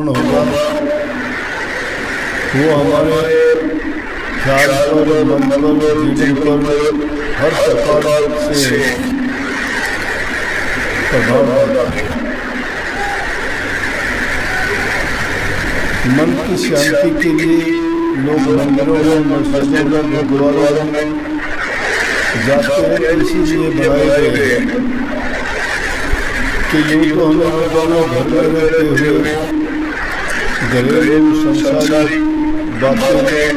उत्पन्न होगा वो हमारे ख्याल पर, मन पर, जीवन पर हर प्रकार से प्रभाव डालता है। मन की शांति के लिए लोग मंदिरों में, मस्जिदों में, गुरुद्वारों में जाते हैं, इसीलिए बनाए गए हैं कि यूँ तो हमें रोजाना घर में रहते हुए घरेलू संसारी बातों में,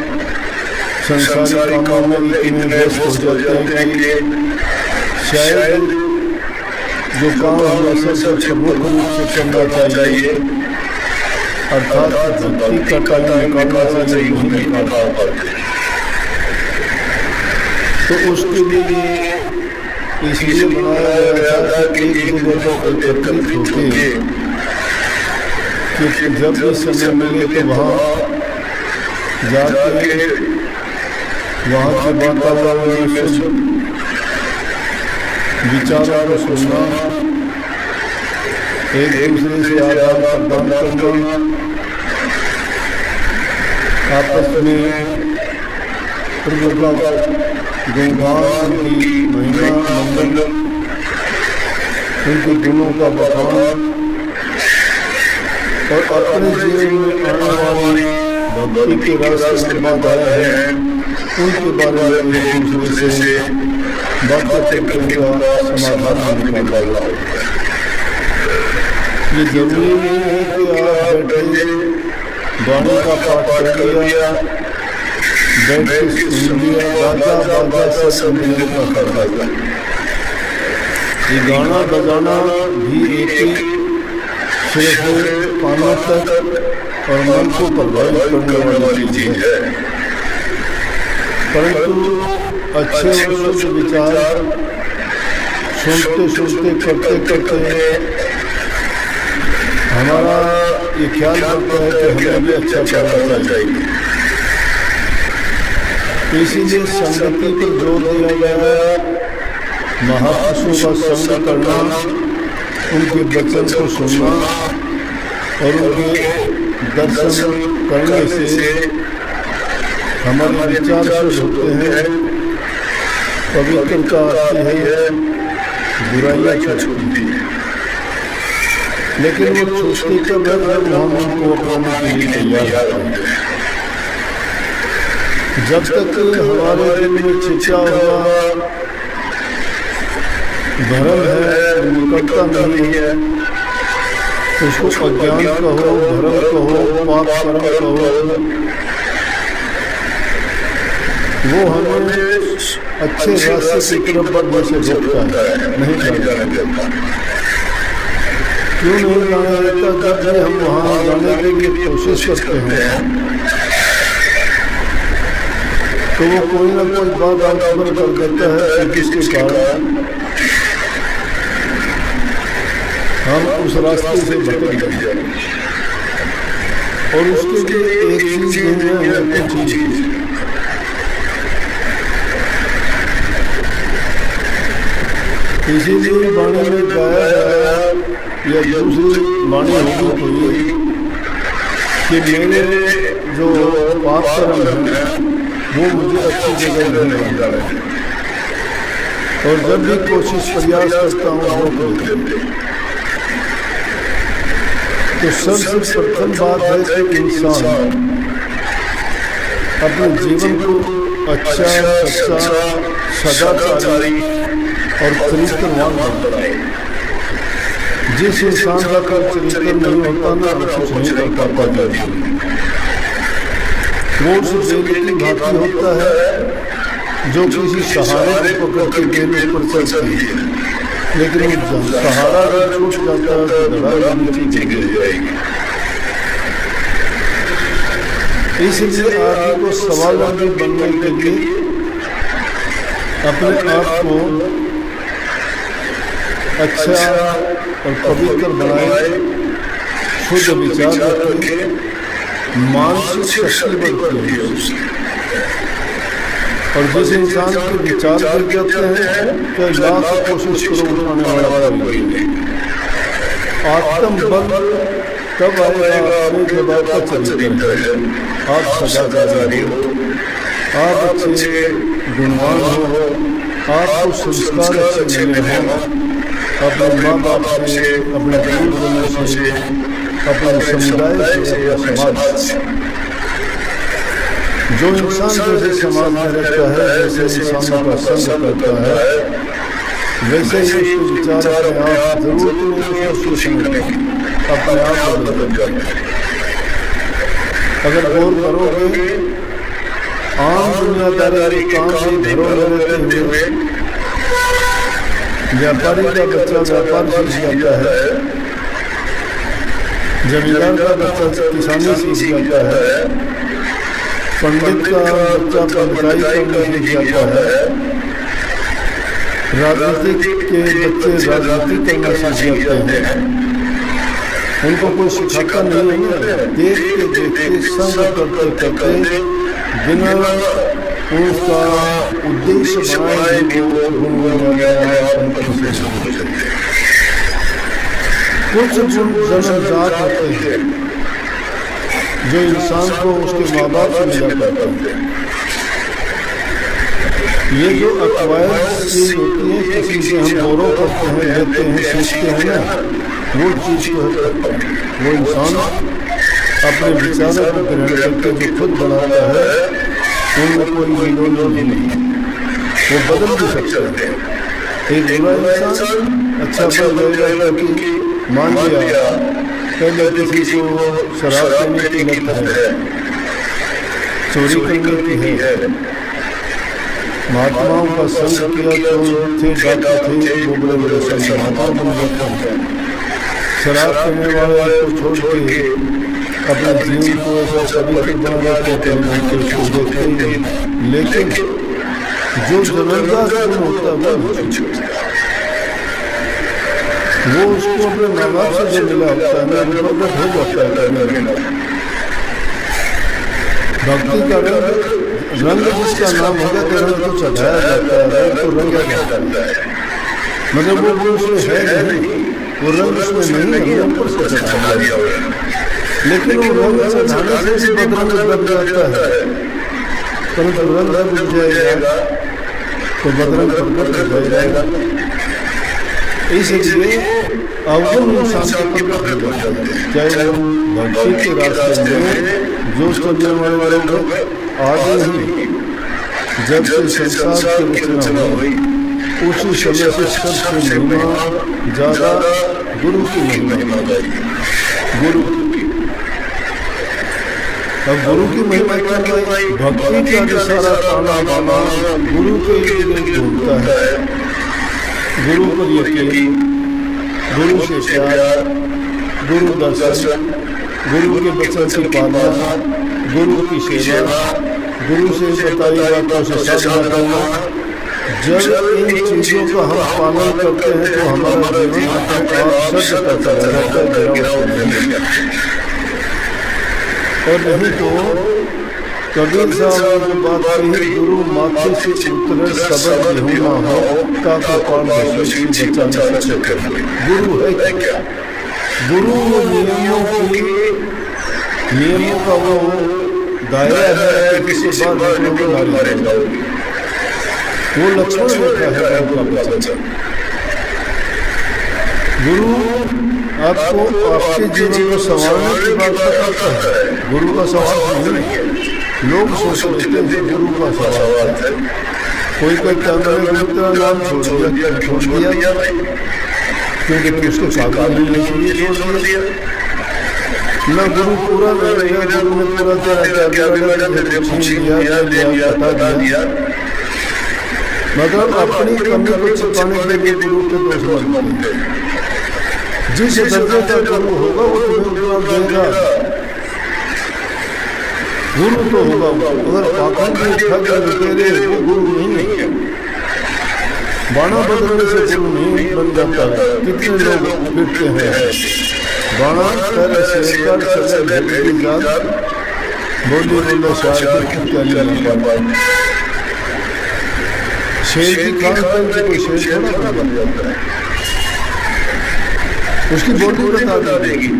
संसारी कामों में इतने व्यस्त हो जाते हैं कि शायद जो काम हमें सबसे प्रमुख रूप से करना चाहिए अर्थात भक्ति का टाइम निकालना चाहिए, नहीं निकाल पाते। तो उसके लिए इसलिए बनाया गया था कि एक दूसरे को एकत्रित होके कि जब भी समय मिले तो वहाँ जाके वहाँ के वातावरण में विचारों को सुनना, एक दूसरे से आदान प्रदान करना, आपस में प्रभु का गुणगान की महिमा मंगल, उनके गुणों का बखान और अपने जीवन में आने वाली भक्ति के रास्ते में बाधाएं हैं उनके बारे में एक दूसरे से बातचीत करने का समाधान निकालना होता है। ये जरूरी नहीं है कि आप बैठे गानों का पाठ कर लिया, बैठ के सुन लिया, बाजा बाजा सब मिलने का करना है। ये गाना बजाना भी एक सिर्फ कानों तक और मन को प्रभावित करने वाली चीज है, परंतु अच्छे और शुद्ध विचार सुनते सुनते करते करते हमारा ये ख्याल रखता है कि हमें भी अच्छा करना चाहिए। इसीलिए संगति पर जोर दिया गया, महापुरुषों का संग करना, उनके वचन को सुनना और उनके दर्शन करने से हमारे विचार शुद्ध होते हैं, पवित्रता आती है, बुराइयाँ छूटती हैं। लेकिन वो छूटती कब है जब हम उनको अपनाने के लिए तैयार होते हैं। जब तक हमारे दिल में छिपा हुआ धर्म है, निकटता नहीं है, उसको अज्ञान कहो, धर्म कहो, पाप कर्म कहो, वो हमें अच्छे रास्ते की तरफ बढ़ने से रोकता है, नहीं जाने देता। क्यों नहीं जाने देता? जब हम वहाँ जाने के लिए कोशिश करते हैं तो वो कोई ना कोई बात आंसर कर देता है, जिसके कारण हम उस रास्ते से भटक जाते हैं। और उसके लिए एक चीज नहीं है, कुछ चीज इसीलिए वाणी में गाया गया या दूसरी वाणी होगी कोई कि मेरे जो पाप कर्म है वो मुझे अच्छी जगह नहीं लगा रहे, और जब भी कोशिश प्रयास करता हूँ रोक लेते। तो सबसे प्रथम बात है कि इंसान अपने जीवन को अच्छा, सच्चा, सदाचारी और चरित्रवान बनाए। जिस इंसान का चरित्र नहीं होता ना, कुछ नहीं कर पाता। वो उस बेल की भांति होता है जो किसी सहारे को पकड़ के बेल ऊपर चढ़ती है, लेकिन सहारा अगर छूट जाता है तो धड़ा नीचे गिर जाएगी। इसलिए आदमी को स्वावलंबी बनने के लिए अपने आप को अच्छा और पवित्र बनाए, शुद्ध विचार रखें, मानसिक शक्ति बढ़ती है उसकी। और जिस इंसान के विचार गिर जाते हैं तो लाख कोशिश करो उठाने वाला कोई नहीं। आत्म बल तब आएगा अपने जब आपका चरित्र है, आप सदाचारी हो, आप अच्छे गुणवान हो, आपको संस्कार अच्छे मिले हो, अपने माँ बाप से, अपने गुरुजनों से, अपने समुदाय से, अपने समाज से। जो इंसान जैसे समाज में रहता है, जैसे इंसानों का संग करता है, वैसे ही उसके विचार अपने आप जरूर अपने आप बदल जाएंगे। अगर गौर करोगे, आम दुनियादारी काम से घरों में रहते हुए व्यापारी का बच्चा व्यापार सीख जाता है, जमींदार का बच्चा किसानी सीख जाता है, पंडित का बच्चा पंडिताई करना सीख जाता है, राजनीतिक के बच्चे राजनीति करना सीख जाते हैं। उनको कोई सिखाता नहीं है, देखते देखते संग करते करते बिना उसका उद्देश्य बनाए कुछ जन्मजात होते हैं जो इंसान को उसके माँ बाप से मिला करते हैं। ये जो अक्वायर्ड चीज होती है, किसी से हम गौरव करते हैं, लेते हैं, सीखते हैं ना, वो चीज को वो इंसान अपने विचारों को ग्रहण करके जो खुद बनाता है, उनमें कोई विरोध नहीं, वो बदल भी सकते हैं। एक बुरा इंसान अच्छा बन जाएगा क्योंकि मान लिया पहले किसी को शराब पीने की लत है, चोरी करने की है, महात्माओं का संग किया तो थे डॉक्टर थे, वो बड़े बड़े संत महात्मा बन गए। शराब पीने वाले को छोड़ के अपने जीवन को ऐसा पवित्र बना देते हैं, उसको देखते ही। लेकिन जो जबरदस्त गुण होता है वो उसको अपने माँ बाप से जो मिला होता है ना, वो प्रकट हो जाता है। भक्ति का रंग जिसका नाम होगा तो रंग को चढ़ाया जाता है, रंग को रंगा जाता है, मतलब वो उसमें है नहीं, वो रंग उसमें नहीं है, ऊपर से चढ़ा दिया। लेकिन वो रंग चढ़ाने से भी बदरंग बन जाता है, परंतु रंग बुझ जाएगा तो बदरंग प्रकट हो जाएगा। इसलिए अवगुण इंसान के प्रकट हो जाते हैं, चाहे वो भक्ति के रास्ते में जो चलने वाले लोग आज नहीं, जब से संसार की रचना हुई उसी समय से सबसे महिमा ज्यादा गुरु की महिमा गाई। गुरु अब गुरु की महिमा क्या गाई? भक्ति का जो सारा ताना बाना गुरु के लिए ढूंढता है, गुरु पर यकीन, गुरु से प्यार, गुरु दर्शन, गुरु के वचन की पालना, गुरु की सेवा, गुरु से बताई बातों से साधना करना। जब इन चीजों का हम पालन करते हैं तो हमारा जीवन अपने आप सत्य का चला जाता है, और नहीं तो कबीर साहब ने बात कही, गुरु माथे से उतरे सबद होना हो ताकि पान बचा न सके। गुरु है क्या? गुरु नियमों का वो दायरा है कि किसी बात मारे जाओगे, वो लक्ष्मण बैठा है आपका बच्चा। गुरु आपको आपके जीवन को संवारने की बात करता है, गुरु का सवाल नहीं है। लोग सोच लेते हैं गुरु का सवाल है, कोई कहता है मैंने तेरा नाम छोड़ दिया क्योंकि उसके पागल नहीं छोड़ दिया। न गुरु पूरा नहीं गया, गुरु ने पूरा तेरा बता दिया, मगर अपनी कमी को छिपाने के लिए गुरु के दोष बनते हैं। जिस दर्जे का गुरु होगा वो तुम्हें देगा, गुरु तो होगा। अगर पाखंड तेरे वो गुरु नहीं है, बाणा बदलने से गुरु नहीं बन जाता है। कितने लोग फिरते हैं बाणा पहले शेरकार चले बोली बोले शायद शेर की खान पर कोई शेर थोड़ा बन जाता है, उसकी बोली बता देगी।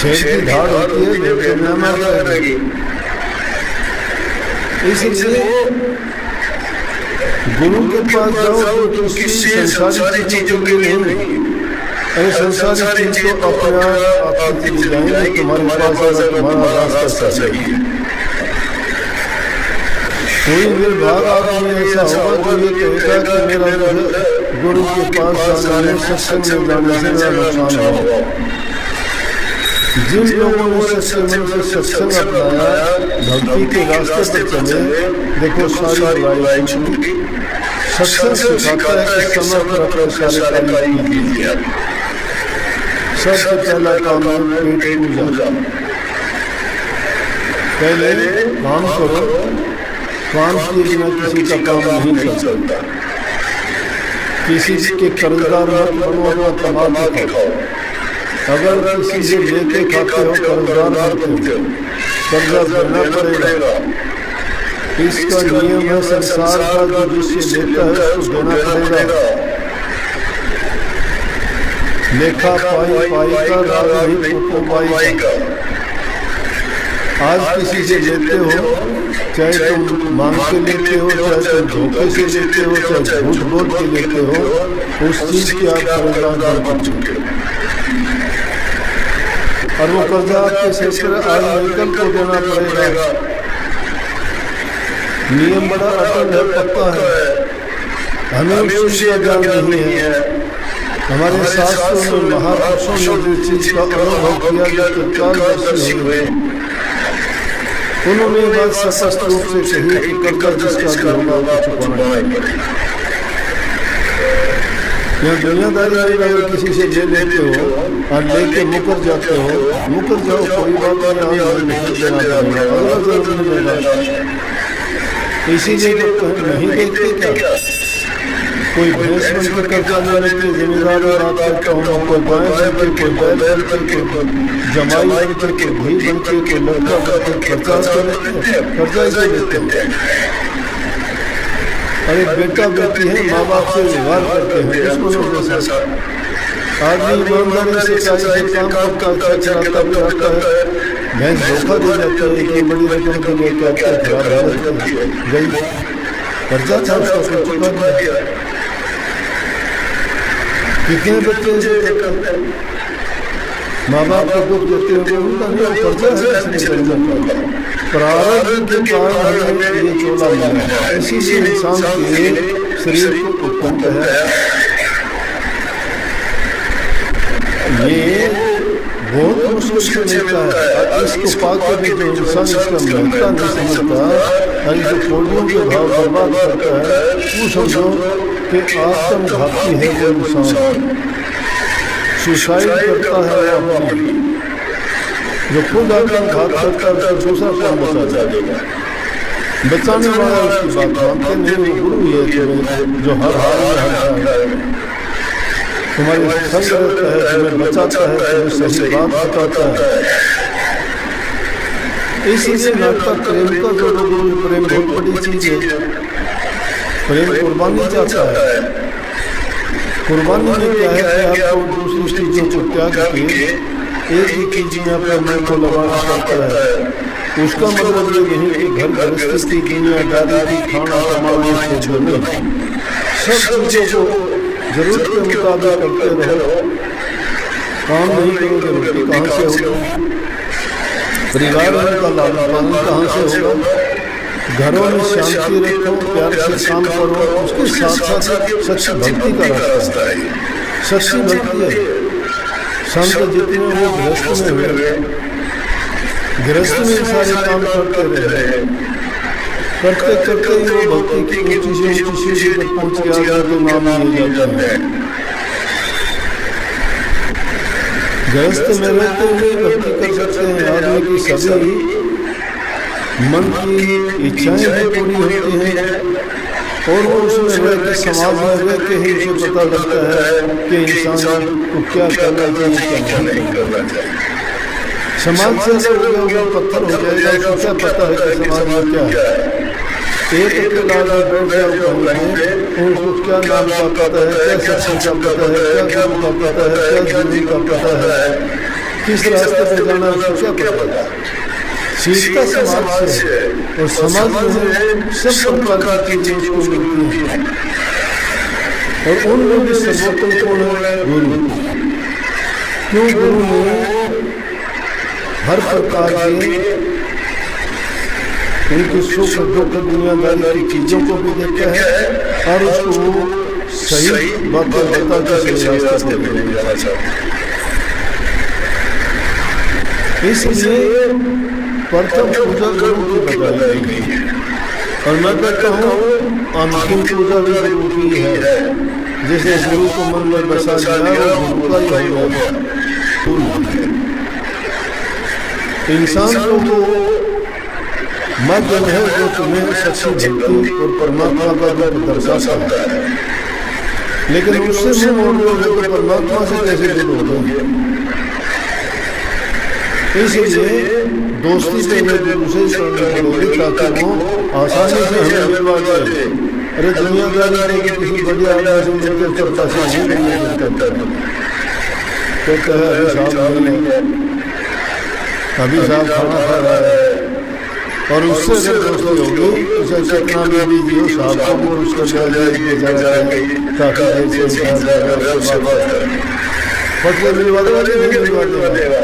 शेर की धाड़ होती है, भेड़ में मार जाएगी। इसलिए गुरु के पास जाओ तो किसी संसारी चीजों के लिए नहीं। अरे संसारी चीज तो अपने आप आपकी चीज जाएंगे, तुम्हारे पास आना तुम्हारा रास्ता सही है। कोई निर्भाग आदमी ऐसा होगा जो ये कहेगा कि मेरा गुरु के पास जाने में, सत्संग में जाने से मेरा नुकसान हो। जिन लोगों ने सत्संग अपनाया, भक्ति के रास्ते पर चले, देखो सारी बुराई छूटी। सत्संग सिखाता है कि समय पर अपने सारे कार्य कीजिए। सबसे पहला काम है पेट पूजा। पहले काम करो, काम किए बिना किसी का काम नहीं चल सकता। किसी के कर्जदार मत बनो, अपना कमा के खाओ। अगर किसी से लेके खाते हो कर्जदार मत हो, कर्जा देना पड़ेगा। इसका नियम है संसार का, जो जिससे लेता है उसको देना पड़ेगा। लेखा पाई पाई का राग नहीं पाई का। आज किसी से लेते हो, चाहे तुम मांग के लेते हो, चाहे तुम धोखे से लेते हो, चाहे झूठ बोल के लेते हो, उस चीज की आप कर्जदार बन चुके हो। और वो कर्जा आपके सिर पर आज निकल को देना पड़ेगा। नियम बड़ा अटल है, पक्का है, हमें उस चीज का ज्ञान नहीं है। हमारे शास्त्रों में महापुरुषों ने जिस चीज का अनुभव किया जो तत्कालदर्शी हुए, उन्होंने बात स्पष्ट रूप से कही कि कर्जा जिसका भी होगा चुकाना है। यहाँ दुनियादारी में अगर किसी से ले लेते हो और लेके मुकर जाते हो, मुकर जाओ, कोई बात नहीं देना पड़ेगा। इसीलिए तो नहीं देखते क्या, कोई भैंस बनकर कर्जा लेने के जिम्मेदार बात करता हूँ, कोई गाय बनकर, कोई बैल बनकर, कोई जमाई बनकर, कोई भाई बनकर, कोई लड़का बनकर कर्जा इसे लेते हैं। अरे बेटा बेटी है, माँ बाप से व्यवहार करते हैं, इसको लोग जैसा आदमी ईमानदारी से चाहिए काम करता है, चलाता फिराता है, भैंस धोखा दे जाता है, इतनी बड़ी रकम के लिए क्या क्या खराब गई, कर्जा था उसका चुका दिया। कितने बच्चे से माँ बाप को दुख देते हुए उनका नहीं कर्जा है, प्रारब्ध के कारण हमें ये चोला मिला। इसीलिए इंसान के शरीर को उत्पन्न है। ये बहुत मुश्किल से मिलता है। इसको पाकर भी जो इंसान इसका महत्ता नहीं समझता और जो कोडियों के भाव बर्बाद करता है, वो समझो कि आत्मघाती है वो इंसान, सुसाइड करता है अपनी। जो खुद आत्मघात करता है उसको दूसरा कौन बचा जाएगा? बचाने वाला उसकी बात मानते नहीं, वो गुरु है जो हर हाल में तुम्हारे संग रहता है, तुम्हें बचाता है, तुम्हें सही बात बताता है। इसीलिए नाटक प्रेम का जो गुरु प्रेम बहुत बड़ी चीज है। प्रेम कुर्बानी चाहता है। कुर्बानी में क्या है कि आपको दूसरी चीजों को त्याग के एक ही चीज में अपने मन को लगाना पड़ता है। उसका मतलब ये नहीं कि घर गृहस्थी की दुनियादारी की खाना कमाना से नहीं, सब चीजों को जरूरत के मुताबिक करते रहो। काम नहीं करोगे रोटी कहाँ से होगी? परिवार का लालन पालन कहाँ से होगा? घरों में शांति रखो, प्यार से काम करो। उसके साथ साथ सच्ची भक्ति का रास्ता है। सच्ची भक्ति है। संत जितने वो गृहस्थ में हुए, गृहस्थ में सारे काम करते रहे, करते करते ही वो भक्ति की ऊंची से ऊंची सीढ़ी पर पहुंच गया तो नाम नहीं जाता है। गृहस्थ में रहते हुए भक्ति कर सकते हैं। आदमी की सभी मन की इच्छाएं भी पूरी होती हैं और वो उसमें रह के समाज में रह के ही उसे पता लगता है कि इंसान को क्या करना चाहिए, क्या नहीं करना चाहिए। समाज से अलग हो गया पत्थर हो जाएगा, उसे क्या पता है कि समाज में क्या है। एक अकेला बैठ जाओ कहीं, उसको क्या नाम का पता है, क्या सत्संग का पता है, क्या गुरु का पता है, क्या जीवन का पता है। किस रास्ते पे जाना है उसको क्या पता। सीखता समाज से है और समाज में सब प्रकार की चीजें उसको मिलती हैं और उनमें भी सर्वोत्तम कौन है? गुरु। क्यों? गुरु ने हर प्रकार के उनकी सुख दुख दुनियादारी की चीजों को भी देखा है और उसको सही बातें बता के सही रास्ते पे ले जाना चाहता है। इसलिए प्रथम पूजा गुरु की बताई गई है और मैं कहता हूँ अंतिम पूजा भी गुरु की है। जिसने गुरु को मन में बसा लिया वो गुरु का ही हो गया। इंसान को वो माध्यम है जो तुम्हें सच्ची भक्ति और परमात्मा का रूप दर्शा सकता है, लेकिन उससे मुंह मोड़ लोगे तो परमात्मा से कैसे जुड़ोगे? इसलिए दोस्ती से गुरु से जोड़ोगे ताकि वो आसानी से हमें मिलवा दे। अरे दुनियादारी में किसी बड़े आदमी से मिलकर चलता से नहीं करता कहता है अभी साहब नहीं है, अभी साहब खाना खा रहा है और उससे अगर दोस्ती होगी उसे चकना में भी दियो साहब को और उसका काफी देर से पटले मिलवा देगा।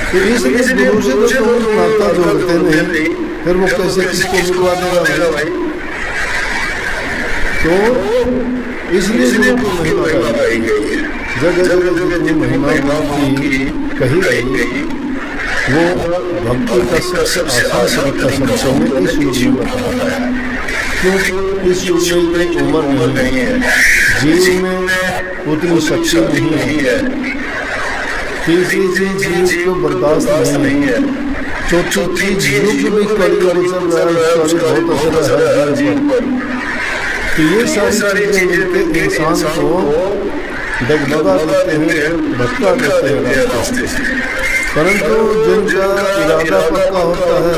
तो इसलिए गुरु से तो नाता जोड़ते नहीं, फिर वो कैसे किसको मिलवा देगा भाई? तो इसलिए गुरु की महिमा गाई गई है। जगह जगह जितनी महिमा की कही गई वो भक्ति का सबसे आसान तरीका समझो में इस युग में बताया है। क्योंकि इस युग में कोई उम्र नहीं है, जीव में उतनी शक्ति नहीं है, तीसरी चीज जीव को बर्दाश्त नहीं है, चौथी चीज युग में कलयुग चल रहा है उसका भी बहुत असर है हर जीव पर। तो ये सारी चीजें मिलकर इंसान को डगमगा देते हैं, भटका देते हैं रास्ते से। परंतु जिनका इरादा पक्का होता है,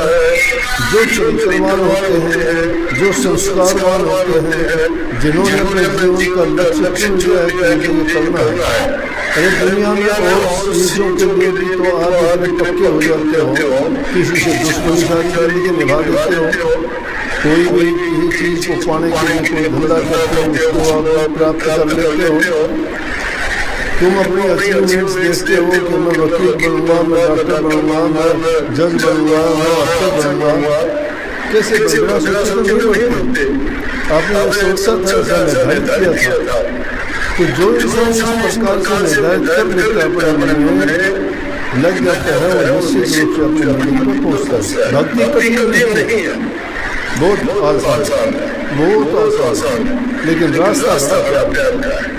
जो चरित्रवान होते हैं, जो संस्कारवान होते हैं, जिन्होंने अपने जीवन का लक्ष्य चुन लिया है कि मुझे करना है। अरे दुनिया में और चीजों के लिए भी तो आप इतने पक्के हो जाते हो, किसी से दुश्मनी सारी जिंदगी निभा देते हो, कोई भी किसी चीज को पाने के लिए कोई धंधा करते हो उसको आप प्राप्त कर लेते हो। तुम अपनी अचीवमेंट्स देखते हो कि मैं वकील बनूंगा, मैं डॉक्टर बनूंगा, मैं जज बनूंगा, मैं अफसर बनूंगा। कैसे बड़ा सोचते नहीं होते, आपने सोचा था ऐसा निर्धारित किया था। तो जो इंसान इस प्रकार से निर्धारित कर लेता है अपने मन में लग जाता है वो निश्चित रूप से अपने मंजिल पर पहुंचता है। भक्ति कठिन नहीं है, बहुत आसान है, बहुत आसान है, लेकिन रास्ता बड़ा प्यारा है।